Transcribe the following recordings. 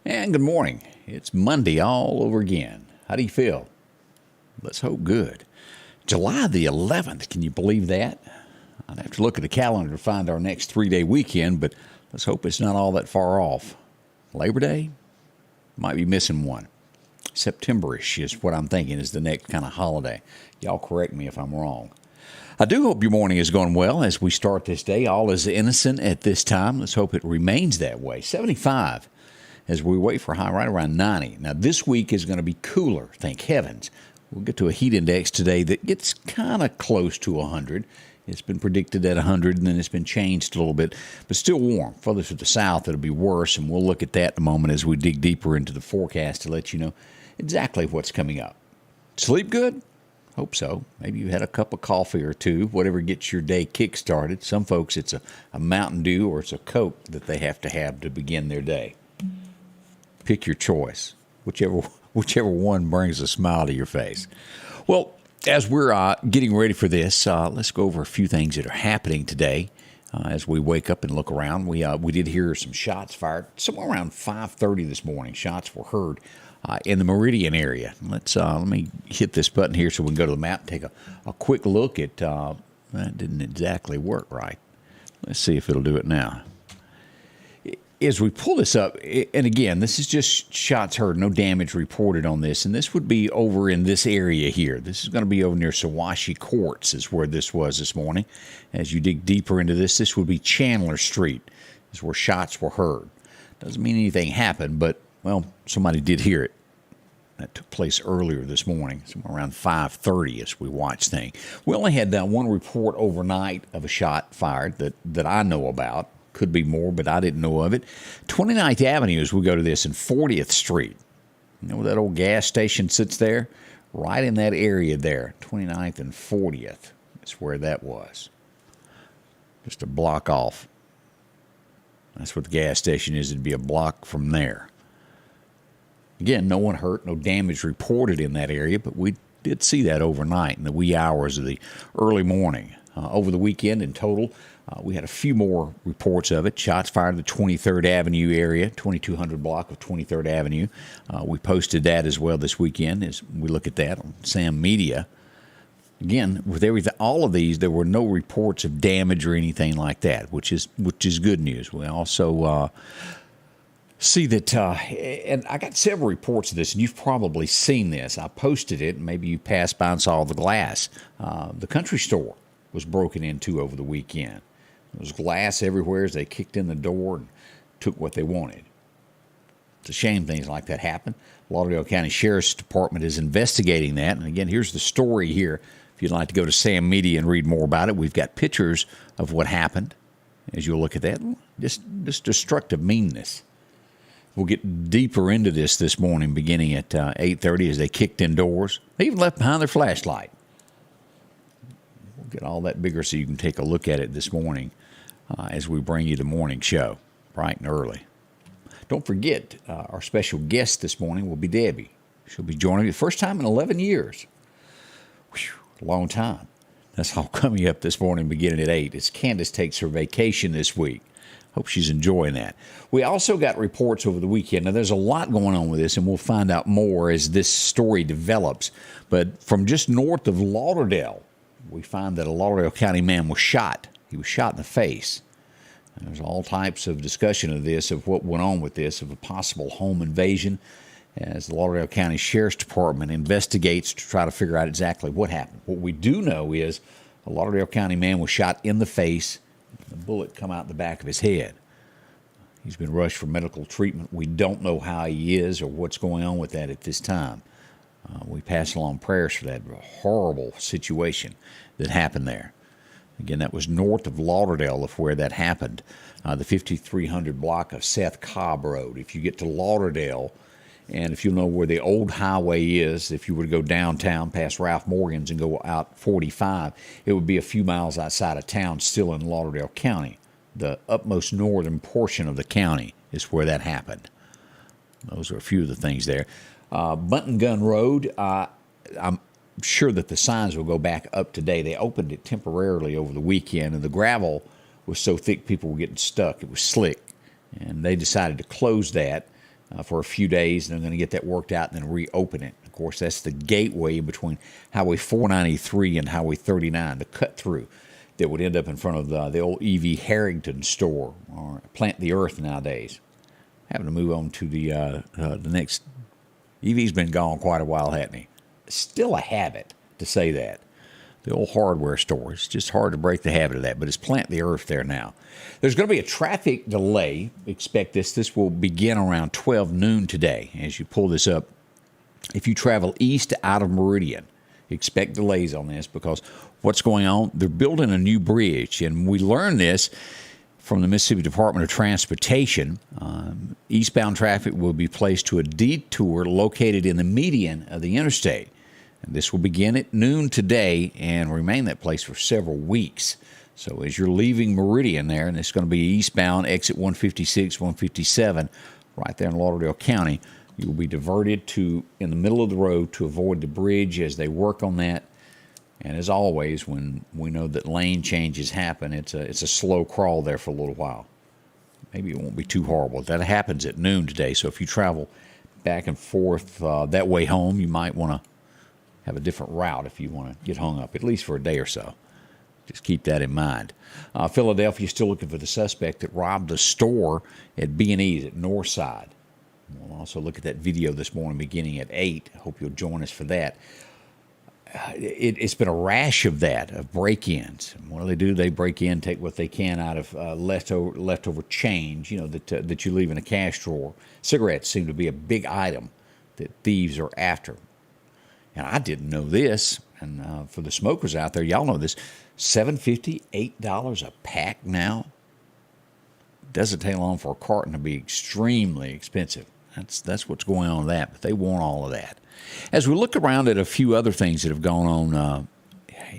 And good morning. It's Monday all over again. How do you feel? Let's hope good. July the 11th, can you believe that? I'd have to look at the calendar to find our next 3-day weekend, but let's hope it's not all that far off. Labor Day? Might be missing one. September-ish is what I'm thinking is the next kind of holiday. Y'all correct me if I'm wrong. I do hope your morning is going well as we start this day. All is innocent at this time. Let's hope it remains that way. 75 as we wait for high right around 90. Now, this week is going to be cooler, thank heavens. We'll get to a heat index today that gets kind of close to 100. It's been predicted at 100, and then it's been changed a little bit, but still warm. Further to the south, it'll be worse, and we'll look at that in a moment as we dig deeper into the forecast to let you know exactly what's coming up. Sleep good? Hope so. Maybe you had a cup of coffee or two, whatever gets your day kick-started. Some folks, it's a Mountain Dew or it's a Coke that they have to begin their day. Pick your choice, whichever one brings a smile to your face. Well, as we're getting ready for this, let's go over a few things that are happening today. As we wake up and look around, we did hear some shots fired somewhere around 5:30 this morning. Shots were heard in the MERIDIAN area. Let me hit this button here so we can go to the map and take a quick look at. That didn't exactly work right. Let's see if it'll do it now. As we pull this up, and again, this is just shots heard, no damage reported on this, and this would be over in this area here. This is going to be over near Sawashi Courts is where this was this morning. As you dig deeper into this, this would be Chandler Street is where shots were heard. Doesn't mean anything happened, but, well, somebody did hear it. That took place earlier this morning, somewhere around 5:30 as we watched things. We only had one report overnight of a shot fired that I know about. Could be more, but I didn't know of it. 29th Avenue as we go to this and 40th Street. You know where that old gas station sits there? Right in that area there. 29th and 40th is where that was. Just a block off. That's what the gas station is. It'd be a block from there. Again, no one hurt, no damage reported in that area, but we did see that overnight in the wee hours of the early morning. Over the weekend in total, we had a few more reports of it. Shots fired in the 23rd Avenue area, 2200 block of 23rd Avenue. We posted that as well this weekend as we look at that on Sam Media. Again, with everything, all of these, there were no reports of damage or anything like that, which is good news. We also see that, and I got several reports of this, and you've probably seen this. I posted it, and maybe you passed by and saw the glass. The country store was broken into over the weekend. There was glass everywhere as they kicked in the door and took what they wanted. It's a shame things like that happen. Lauderdale County Sheriff's Department is investigating that. And again, here's the story here. If you'd like to go to Sam Media and read more about it, we've got pictures of what happened. As you'll look at that, just destructive meanness. We'll get deeper into this morning, beginning at 8:30 as they kicked in doors. They even left behind their flashlight. We'll get all that bigger so you can take a look at it this morning as we bring you the morning show, bright and early. Don't forget, our special guest this morning will be Debbie. She'll be joining me first time in 11 years. Whew, a long time. That's all coming up this morning beginning at 8 as Candace takes her vacation this week. Hope she's enjoying that. We also got reports over the weekend. Now, there's a lot going on with this, and we'll find out more as this story develops. But from just north of Lauderdale, we find that a Lauderdale County man was shot. He was shot in the face. And there's all types of discussion of this, of what went on with this, of a possible home invasion, as the Lauderdale County Sheriff's Department investigates to try to figure out exactly what happened. What we do know is a Lauderdale County man was shot in the face. The bullet come out the back of his head. He's been rushed for medical treatment. We don't know how he is or what's going on with that at this time. We pass along prayers for that horrible situation that happened there. Again, that was north of Lauderdale of where that happened, the 5300 block of Seth Cobb Road. If you get to Lauderdale, and if you know where the old highway is, if you were to go downtown past Ralph Morgan's and go out 45, it would be a few miles outside of town, still in Lauderdale County. The utmost northern portion of the county is where that happened. Those are a few of the things there. Bunton Gun Road, I'm sure that the signs will go back up today. They opened it temporarily over the weekend, and the gravel was so thick people were getting stuck. It was slick, and they decided to close that for a few days, and they're going to get that worked out and then reopen it. Of course, that's the gateway between Highway 493 and Highway 39, the cut through that would end up in front of the old E.V. Harrington store, or Plant the Earth nowadays. Having to move on to the next. E.V.'s been gone quite a while, hasn't he? Still a habit to say that. The old hardware store. It's just hard to break the habit of that, but it's Plant the Earth there now. There's going to be a traffic delay. Expect this. This will begin around 12 noon today as you pull this up. If you travel east out of Meridian, expect delays on this because what's going on? They're building a new bridge, and we learned this from the Mississippi Department of Transportation. Eastbound traffic will be placed to a detour located in the median of the interstate. And this will begin at noon today and remain that place for several weeks. So as you're leaving Meridian there, and it's going to be eastbound, exit 156, 157, right there in Lauderdale County, you will be diverted to in the middle of the road to avoid the bridge as they work on that. And as always, when we know that lane changes happen, it's a slow crawl there for a little while. Maybe it won't be too horrible. That happens at noon today. So if you travel back and forth that way home, you might want to have a different route if you want to get hung up, at least for a day or so. Just keep that in mind. Philadelphia is still looking for the suspect that robbed a store at B&E's at Northside. We'll also look at that video this morning beginning at 8. I hope you'll join us for that. It's been a rash of that, of break-ins. What do? They break in, take what they can out of leftover change, that you leave in a cash drawer. Cigarettes seem to be a big item that thieves are after. And I didn't know this, and for the smokers out there, y'all know this, $7.50, $8 a pack now. Doesn't take long for a carton to be extremely expensive. That's what's going on with that, but they want all of that. As we look around at a few other things that have gone on,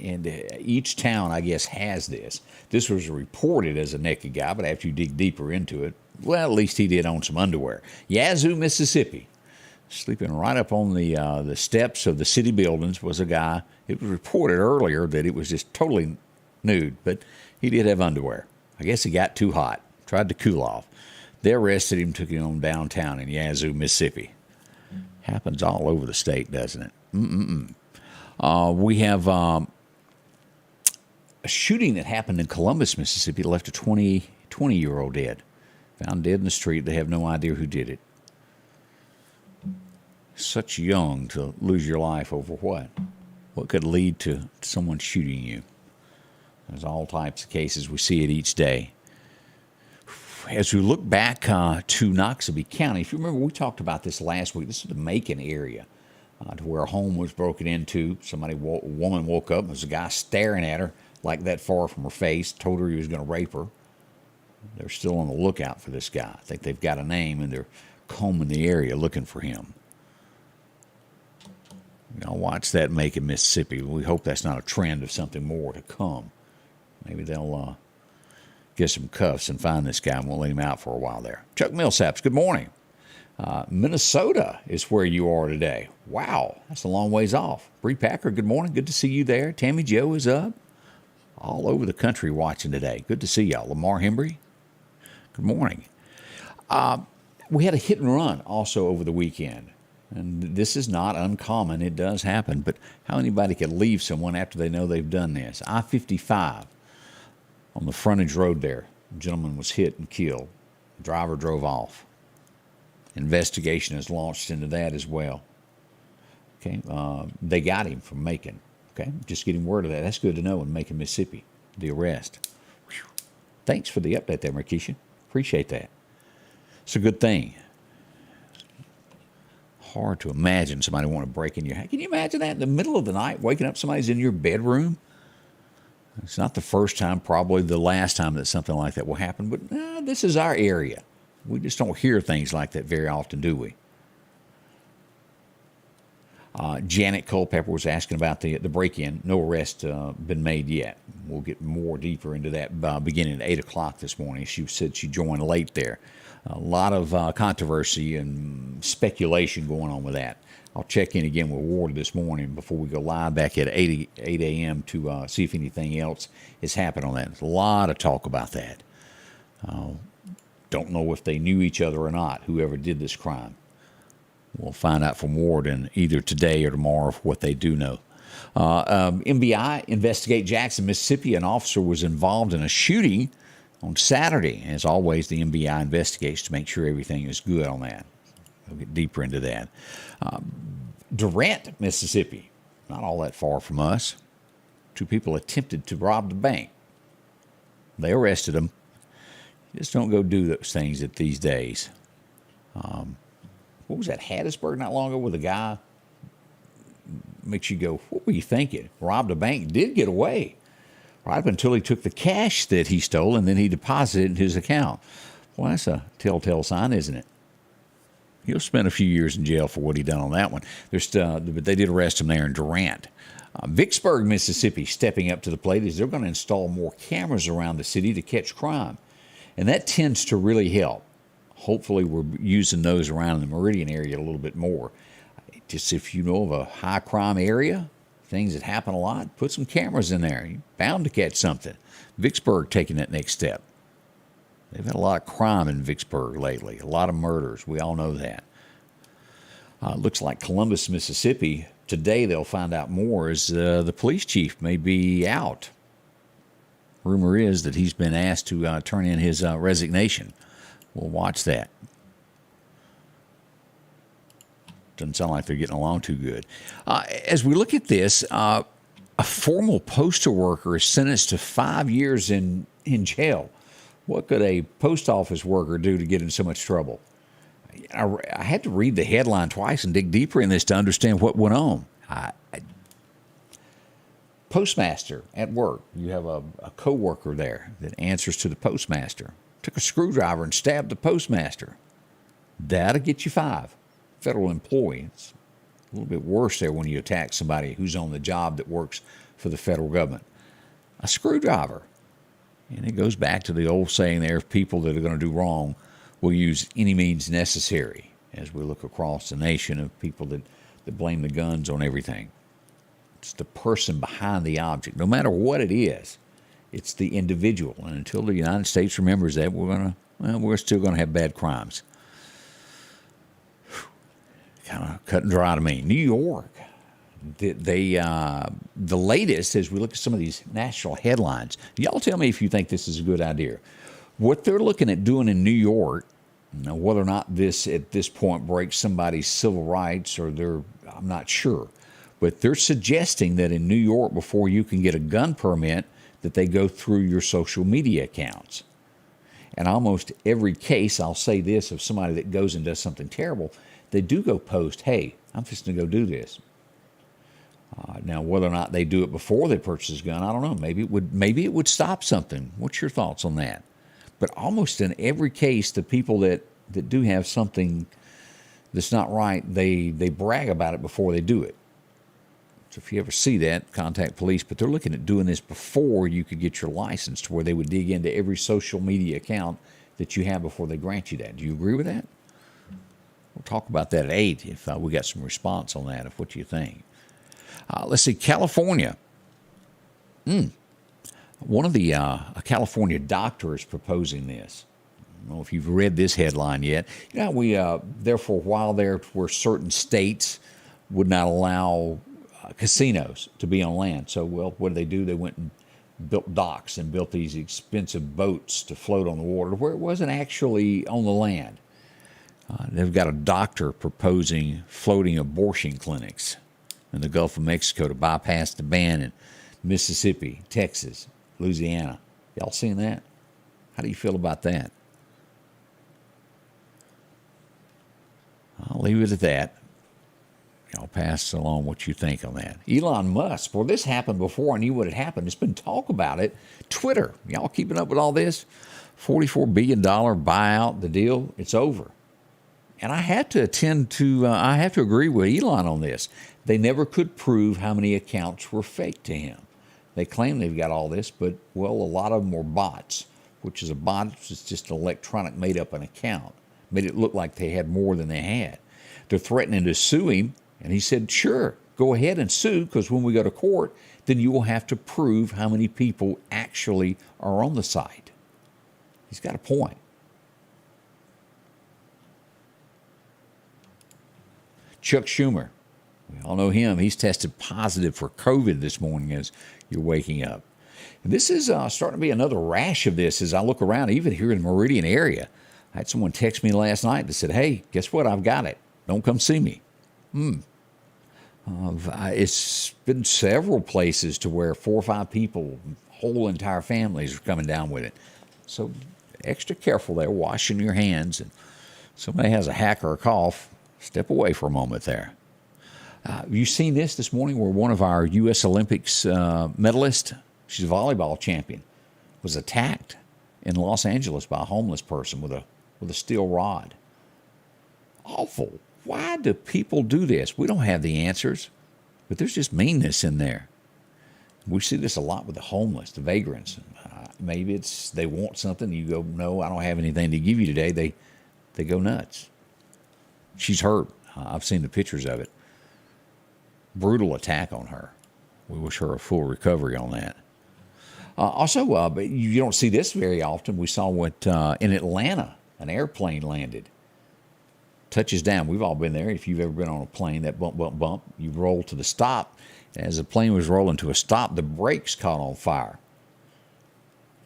and each town, I guess, has this. This was reported as a naked guy, but after you dig deeper into it, well, at least he did own some underwear. Yazoo, Mississippi. Sleeping right up on the steps of the city buildings was a guy. It was reported earlier that it was just totally nude, but he did have underwear. I guess he got too hot, tried to cool off. They arrested him, took him on downtown in Yazoo, Mississippi. Happens all over the state, doesn't it? We have a shooting that happened in Columbus, Mississippi, left a 20-year-old dead. Found dead in the street. They have no idea who did it. Such young to lose your life over what? What could lead to someone shooting you? There's all types of cases. We see it each day. As we look back to Noxubee County, if you remember, we talked about this last week. This is the Macon area, to where a home was broken into. A woman woke up. There was a guy staring at her like that far from her face, told her he was going to rape her. They're still on the lookout for this guy. I think they've got a name, and they're combing the area looking for him. Watch that Macon, Mississippi. We hope that's not a trend of something more to come. Maybe they'll get some cuffs and find this guy, and we'll let him out for a while there. Chuck Millsaps, good morning. Minnesota is where you are today. Wow, that's a long ways off. Bree Packer, good morning. Good to see you there. Tammy Joe is up. All over the country watching today. Good to see y'all. Lamar Hembry, good morning. We had a hit and run also over the weekend. And this is not uncommon. It does happen. But how anybody could leave someone after they know they've done this? I-55 on the frontage road there. A gentleman was hit and killed. The driver drove off. Investigation is launched into that as well. Okay, they got him from Macon. Okay, just getting word of that. That's good to know in Macon, Mississippi, the arrest. Whew. Thanks for the update there, Markeisha. Appreciate that. It's a good thing. Hard to imagine somebody want to break in your house. Can you imagine that in the middle of the night, waking up somebody's in your bedroom? It's not the first time, probably the last time that something like that will happen, but this is our area. We just don't hear things like that very often, do we? Janet Culpepper was asking about the break-in. No arrest been made yet. We'll get more deeper into that beginning at 8 o'clock this morning. She said she joined late there. A lot of controversy and speculation going on with that. I'll check in again with Ward this morning before we go live back at 8 a.m. to see if anything else has happened on that. There's a lot of talk about that. Don't know if they knew each other or not, whoever did this crime. We'll find out from Warden either today or tomorrow what they do know. MBI investigate Jackson, Mississippi. An officer was involved in a shooting on Saturday. As always, the MBI investigates to make sure everything is good on that. We'll get deeper into that. Durant, Mississippi, not all that far from us. 2 people attempted to rob the bank. They arrested them. Just don't go do those things at these days. What was that, Hattiesburg not long ago with a guy? Makes you go, what were you thinking? Robbed a bank, did get away. Right up until he took the cash that he stole and then he deposited it in his account. Well, that's a telltale sign, isn't it? He'll spend a few years in jail for what he done on that one. But they did arrest him there in Durant. Vicksburg, Mississippi, stepping up to the plate is they're going to install more cameras around the city to catch crime. And that tends to really help. Hopefully we're using those around the Meridian area a little bit more. Just if you know of a high crime area, things that happen a lot, put some cameras in there. You're bound to catch something. Vicksburg taking that next step. They've had a lot of crime in Vicksburg lately, a lot of murders. We all know that. Looks like Columbus, Mississippi, today they'll find out more as the police chief may be out. Rumor is that he's been asked to turn in his resignation. We'll watch that. Doesn't sound like they're getting along too good. As we look at this, a formal postal worker is sentenced to 5 years in jail. What could a post office worker do to get in so much trouble? I had to read the headline twice and dig deeper in this to understand what went on. Postmaster at work. You have a co-worker there that answers to the postmaster. Took a screwdriver and stabbed the postmaster. That'll get you 5. Federal employee. It's a little bit worse there when you attack somebody who's on the job that works for the federal government. A screwdriver. And it goes back to the old saying there, people that are going to do wrong will use any means necessary, as we look across the nation of people that blame the guns on everything. It's the person behind the object. No matter what it is, it's the individual. And until the United States remembers that, we're still going to have bad crimes. Kind of cut and dry to me. New York, the latest, as we look at some of these national headlines, y'all tell me if you think this is a good idea. What they're looking at doing in New York, now whether or not this at this point breaks somebody's civil rights or I'm not sure, but they're suggesting that in New York, before you can get a gun permit, that they go through your social media accounts. And almost every case, I'll say this, of somebody that goes and does something terrible, they do go post, hey, I'm just going to go do this. Now, whether or not they do it before they purchase a gun, I don't know. Maybe it would stop something. What's your thoughts on that? But almost in every case, the people that do have something that's not right, they brag about it before they do it. So if you ever see that, contact police. But they're looking at doing this before you could get your license, to where they would dig into every social media account that you have before they grant you that. Do you agree with that? We'll talk about that at 8 if we got some response on that, of what you think. Let's see, California. One of the a California doctor is proposing this. I don't know if you've read this headline yet. You know, we there for a while there where certain states would not allow casinos to be on land. So, well, what do? They went and built docks and built these expensive boats to float on the water where it wasn't actually on the land. They've got a doctor proposing floating abortion clinics in the Gulf of Mexico to bypass the ban in Mississippi, Texas, Louisiana. Y'all seen that? How do you feel about that? I'll leave it at that. Y'all pass along what you think on that. Elon Musk. Well, this happened before I knew what had happened. There's been talk about it. Twitter. Y'all keeping up with all this? $44 billion buyout, the deal. It's over. And I have to agree with Elon on this. They never could prove how many accounts were fake to him. They claim they've got all this, but, well, a lot of them were bots, which is a bot. It's just an electronic made-up an account. Made it look like they had more than they had. They're threatening to sue him, and he said, sure, go ahead and sue, because when we go to court, then you will have to prove how many people actually are on the site. He's got a point. Chuck Schumer. We all know him. He's tested positive for COVID this morning as you're waking up. And this is starting to be another rash of this as I look around, even here in the Meridian area. I had someone text me last night that said, hey, guess what? I've got it. Don't come see me. It's been several places to where 4 or 5 people, whole entire families are coming down with it. So extra careful there, washing your hands. And somebody has a hack or a cough, step away for a moment there. You seen this morning where one of our U.S. Olympics medalists, she's a volleyball champion, was attacked in Los Angeles by a homeless person with a steel rod. Awful. Why do people do this? We don't have the answers, but there's just meanness in there. We see this a lot with the homeless, the vagrants. Maybe it's they want something. You go, no, I don't have anything to give you today. They go nuts. She's hurt. I've seen the pictures of it. Brutal attack on her. We wish her a full recovery on that. Also, but you don't see this very often. We saw what in Atlanta, an airplane landed. Touches down. We've all been there. If you've ever been on a plane, that bump, bump, bump, you roll to the stop. As the plane was rolling to a stop, the brakes caught on fire.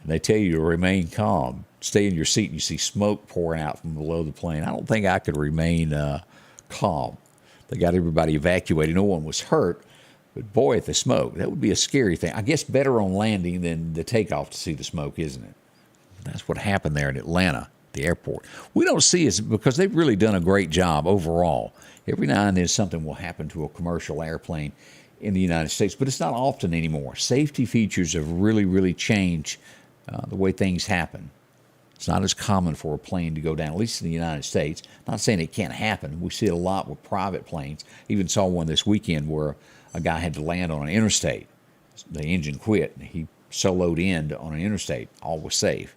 And they tell you to remain calm. Stay in your seat, and you see smoke pouring out from below the plane. I don't think I could remain calm. They got everybody evacuated. No one was hurt. But boy, at the smoke, that would be a scary thing. I guess better on landing than the takeoff to see the smoke, isn't it? That's what happened there in Atlanta, the airport. We don't see it because they've really done a great job overall. Every now and then something will happen to a commercial airplane in the United States, but it's not often anymore. Safety features have really, really changed the way things happen. It's not as common for a plane to go down, at least in the United States. Not saying it can't happen. We see it a lot with private planes. Even saw one this weekend where a guy had to land on an interstate. The engine quit, and he soloed in on an interstate. All was safe.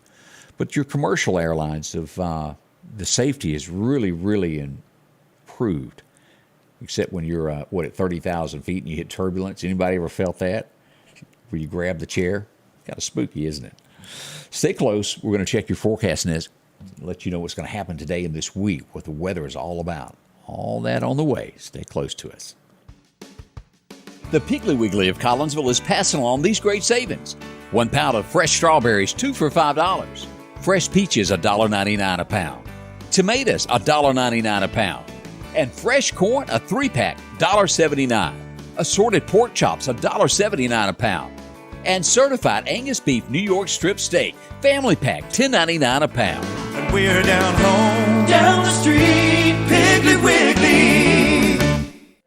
But your commercial airlines, the safety is really, really improved, except when you're, at 30,000 feet and you hit turbulence. Anybody ever felt that? Where you grab the chair? Kind of spooky, isn't it? Stay close. We're going to check your forecast and let you know what's going to happen today and this week, what the weather is all about. All that on the way. Stay close to us. The Piggly Wiggly of Collinsville is passing along these great savings. 1 pound of fresh strawberries, 2 for $5. Fresh peaches, $1.99 a pound. Tomatoes, $1.99 a pound. And fresh corn, a 3-pack, $1.79. Assorted pork chops, $1.79 a pound. And certified Angus beef New York strip steak, family pack, $10.99 a pound. And we're down home, down the street, Piggly Wiggly.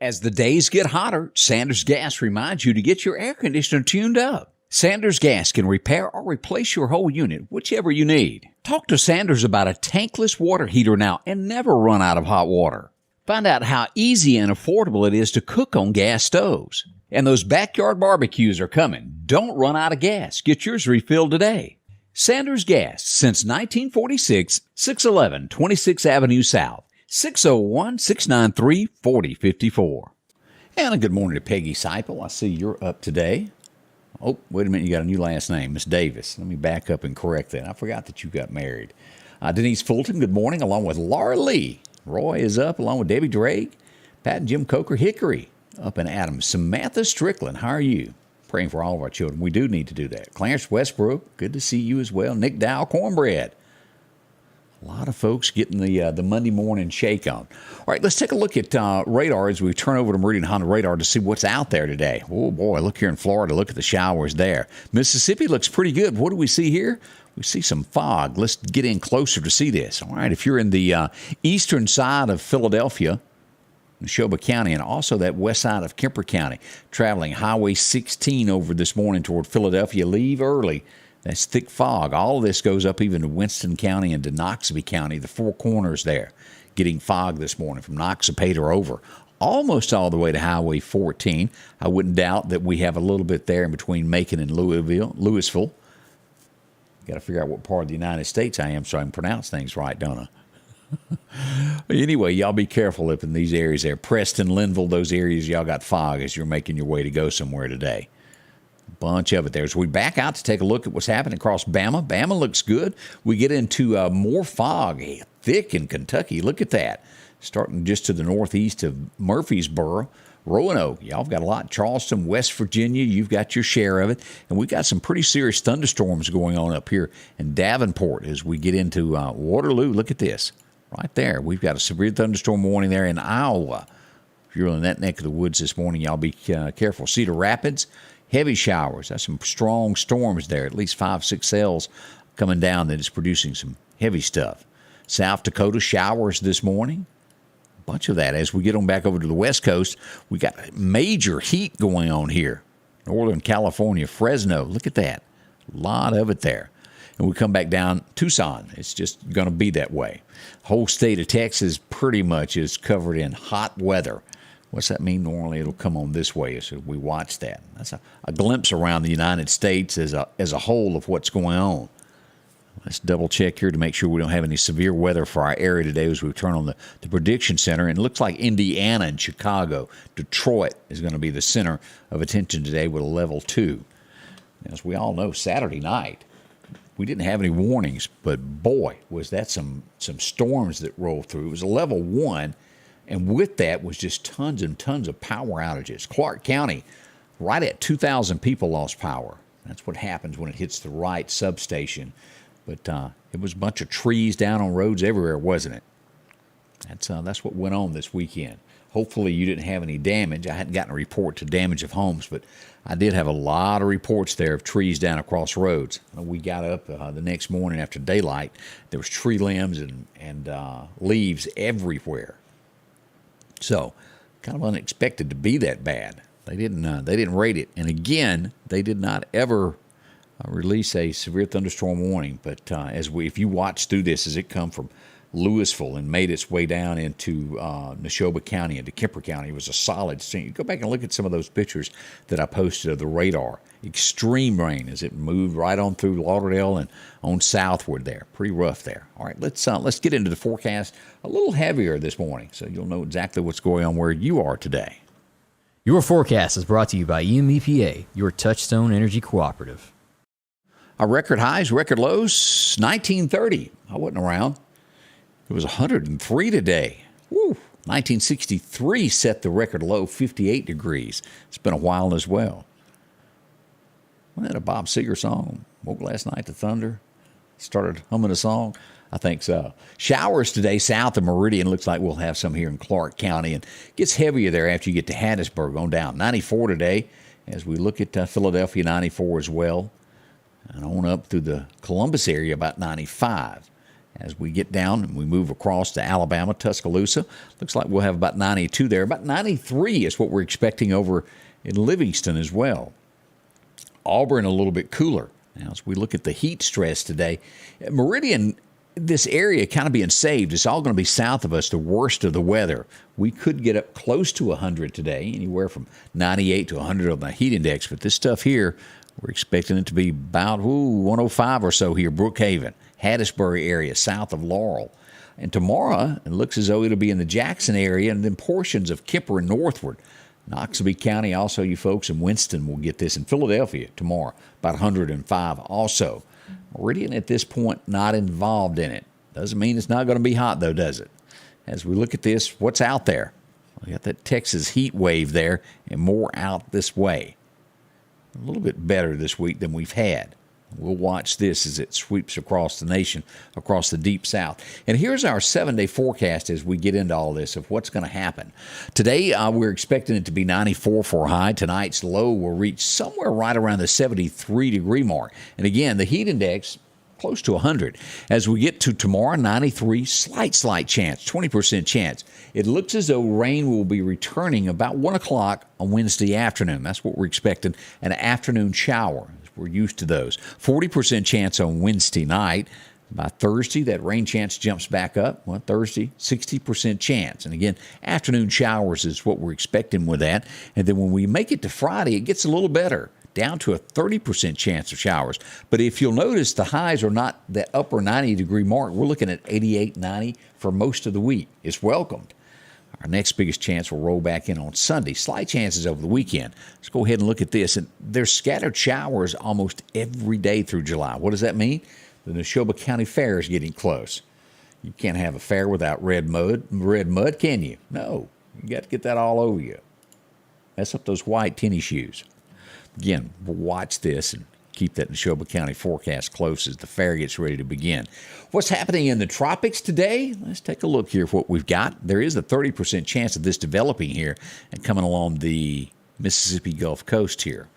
As the days get hotter, Sanders Gas reminds you to get your air conditioner tuned up. Sanders Gas can repair or replace your whole unit, whichever you need. Talk to Sanders about a tankless water heater now and never run out of hot water. Find out how easy and affordable it is to cook on gas stoves. And those backyard barbecues are coming. Don't run out of gas. Get yours refilled today. Sanders Gas, since 1946, 611 26th Avenue South, 601-693-4054. And a good morning to Peggy Seipel. I see you're up today. Oh, wait a minute. You got a new last name, Miss Davis. Let me back up and correct that. I forgot that you got married. Denise Fulton, good morning, along with Laura Lee. Roy is up, along with Debbie Drake. Pat and Jim Coker Hickory up in Adams. Samantha Strickland, how are you? Praying for all of our children. We do need to do that. Clarence Westbrook, good to see you as well. Nick Dow, Cornbread. A lot of folks getting the Monday morning shake on. All right, let's take a look at radar as we turn over to Meridian Honda Radar to see what's out there today. Oh, boy, look here in Florida. Look at the showers there. Mississippi looks pretty good. What do we see here? We see some fog. Let's get in closer to see this. All right, if you're in the eastern side of Philadelphia, Neshoba County, and also that west side of Kemper County, traveling Highway 16 over this morning toward Philadelphia, leave early. That's thick fog. All of this goes up even to Winston County and to Noxubee County, the Four Corners there, getting fog this morning from Noxapater over, almost all the way to Highway 14. I wouldn't doubt that we have a little bit there in between Macon and Louisville. Got to figure out what part of the United States I am so I can pronounce things right, don't I? Anyway, y'all be careful up in these areas there. Preston, Linville, those areas, y'all got fog as you're making your way to go somewhere today. Bunch of it there. So we back out to take a look at what's happening across Bama. Bama looks good. We get into more fog, thick in Kentucky. Look at that. starting just to the northeast of Murfreesboro. Roanoke, y'all have got a lot. Charleston, West Virginia, you've got your share of it. And we've got some pretty serious thunderstorms going on up here in Davenport as we get into Waterloo. Look at this right there. We've got a severe thunderstorm warning there in Iowa. If you're in that neck of the woods this morning, y'all be careful. Cedar Rapids, heavy showers. That's some strong storms there, at least 5-6 cells coming down that is producing some heavy stuff. South Dakota, showers this morning. Bunch of that. As we get on back over to the West Coast, we got major heat going on here. Northern California, Fresno, look at that. A lot of it there. And we come back down Tucson. It's just going to be that way. Whole state of Texas pretty much is covered in hot weather. What's that mean? Normally it'll come on this way as we watch that. That's a glimpse around the United States as a whole of what's going on. Let's double check here to make sure we don't have any severe weather for our area today as we turn on the prediction center. And it looks like Indiana and Chicago, Detroit is going to be the center of attention today with a level 2. As we all know, Saturday night, we didn't have any warnings, but boy, was that some storms that rolled through. It was a level 1, and with that was just tons and tons of power outages. Clark County, right at 2,000 people lost power. That's what happens when it hits the right substation. But it was a bunch of trees down on roads everywhere, wasn't it? That's what went on this weekend. Hopefully you didn't have any damage. I hadn't gotten a report to damage of homes, but I did have a lot of reports there of trees down across roads. We got up the next morning after daylight. There was tree limbs and leaves everywhere. So kind of unexpected to be that bad. They didn't rate it. And again, they did not ever release a severe thunderstorm warning, but if you watch through this as it come from Louisville and made its way down into Neshoba County, into Kemper County, it was a solid scene. Go back and look at some of those pictures that I posted of the radar. Extreme rain as it moved right on through Lauderdale and on southward there. Pretty rough there. All right, let's get into the forecast a little heavier this morning so you'll know exactly what's going on where you are today. Your forecast is brought to you by EMEPA, your Touchstone Energy Cooperative. Our record highs, record lows, 1930. I wasn't around. It was 103 today. Woo. 1963 set the record low, 58 degrees. It's been a while as well. Wasn't that a Bob Seger song? Woke last night to thunder. Started humming a song. I think so. Showers today south of Meridian. Looks like we'll have some here in Clark County. And it gets heavier there after you get to Hattiesburg on down. 94 today as we look at Philadelphia, 94 as well. And on up through the Columbus area, about 95. As we get down and we move across to Alabama, Tuscaloosa, looks like we'll have about 92 there. About 93 is what we're expecting over in Livingston as well. Auburn a little bit cooler. Now, as we look at the heat stress today, Meridian, this area kind of being saved. It's all going to be south of us, the worst of the weather. We could get up close to 100 today, anywhere from 98 to 100 on the heat index. But this stuff here, we're expecting it to be about 105 or so here, Brookhaven, Hattiesburg area, south of Laurel. And tomorrow, it looks as though it'll be in the Jackson area and then portions of Kemper and northward. Noxubee County, also you folks in Winston will get this. In Philadelphia tomorrow, about 105 also. Meridian at this point not involved in it. Doesn't mean it's not going to be hot, though, does it? As we look at this, what's out there? We got that Texas heat wave there and more out this way. A little bit better this week than we've had. We'll watch this as it sweeps across the nation, across the deep south. And here's our 7-day forecast as we get into all this of what's going to happen. Today, we're expecting it to be 94 for a high. Tonight's low will reach somewhere right around the 73-degree mark. And again, the heat index close to 100. As we get to tomorrow, 93, slight chance, 20% chance. It looks as though rain will be returning about 1 o'clock on Wednesday afternoon. That's what we're expecting, an afternoon shower. We're used to those. 40% chance on Wednesday night. By Thursday, that rain chance jumps back up. Well, Thursday, 60% chance. And again, afternoon showers is what we're expecting with that. And then when we make it to Friday, it gets a little better, down to a 30% chance of showers. But if you'll notice, the highs are not that upper 90-degree mark. We're looking at 88, 90 for most of the week. It's welcomed. Our next biggest chance will roll back in on Sunday. Slight chances over the weekend. Let's go ahead and look at this. And there's scattered showers almost every day through July. What does that mean? The Neshoba County Fair is getting close. You can't have a fair without red mud, can you? No, you got to get that all over you. Mess up those white tennis shoes. Again, we'll watch this and keep that Neshoba County forecast close as the fair gets ready to begin. What's happening in the tropics today? Let's take a look here at what we've got. There is a 30% chance of this developing here and coming along the Mississippi Gulf Coast here.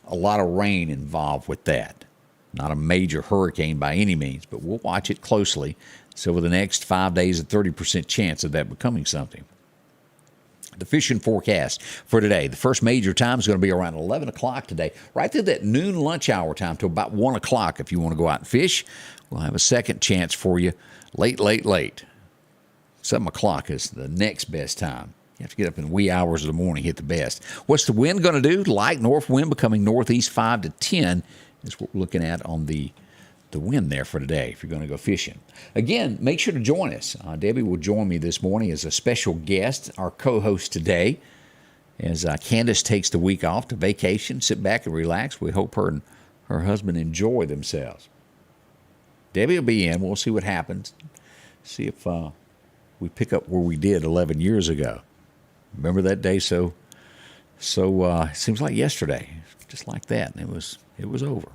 A lot of rain involved with that. Not a major hurricane by any means, but we'll watch it closely. So over the next 5 days, a 30% chance of that becoming something. The fishing forecast for today. The first major time is going to be around 11 o'clock today, right through that noon lunch hour time till about 1 o'clock if you want to go out and fish. We'll have a second chance for you late. 7 o'clock is the next best time. You have to get up in the wee hours of the morning, hit the best. What's the wind going to do? Light north wind becoming northeast 5 to 10 is what we're looking at on the wind there for today if you're going to go fishing. Again, make sure to join us. Debbie will join me this morning as a special guest, our co-host today, as Candace takes the week off to vacation, sit back and relax. We hope her and her husband enjoy themselves. Debbie will be in. We'll see what happens. See if we pick up where we did 11 years ago. Remember that day? So it seems like yesterday, just like that, and it was over.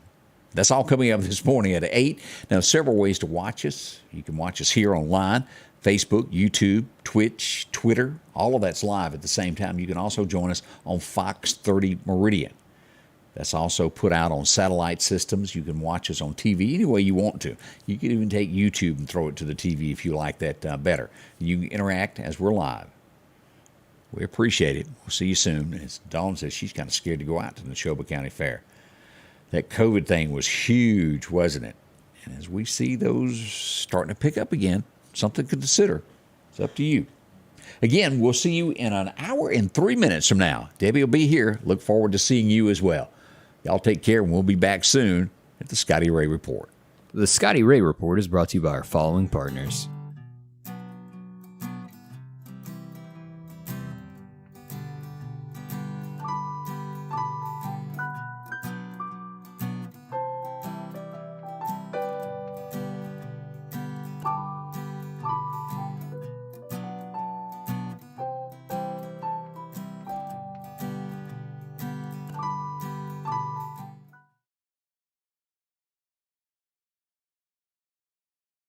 That's all coming up this morning at 8. Now, several ways to watch us. You can watch us here online, Facebook, YouTube, Twitch, Twitter. All of that's live at the same time. You can also join us on Fox 30 Meridian. That's also put out on satellite systems. You can watch us on TV any way you want to. You can even take YouTube and throw it to the TV if you like that better. You can interact as we're live. We appreciate it. We'll see you soon. As Dawn says, she's kind of scared to go out to the Neshoba County Fair. That COVID thing was huge, wasn't it? And as we see those starting to pick up again, something to consider. It's up to you. Again, we'll see you in an hour and 3 minutes from now. Debbie will be here. Look forward to seeing you as well. Y'all take care, and we'll be back soon at the Scotty Ray Report. The Scotty Ray Report is brought to you by our following partners: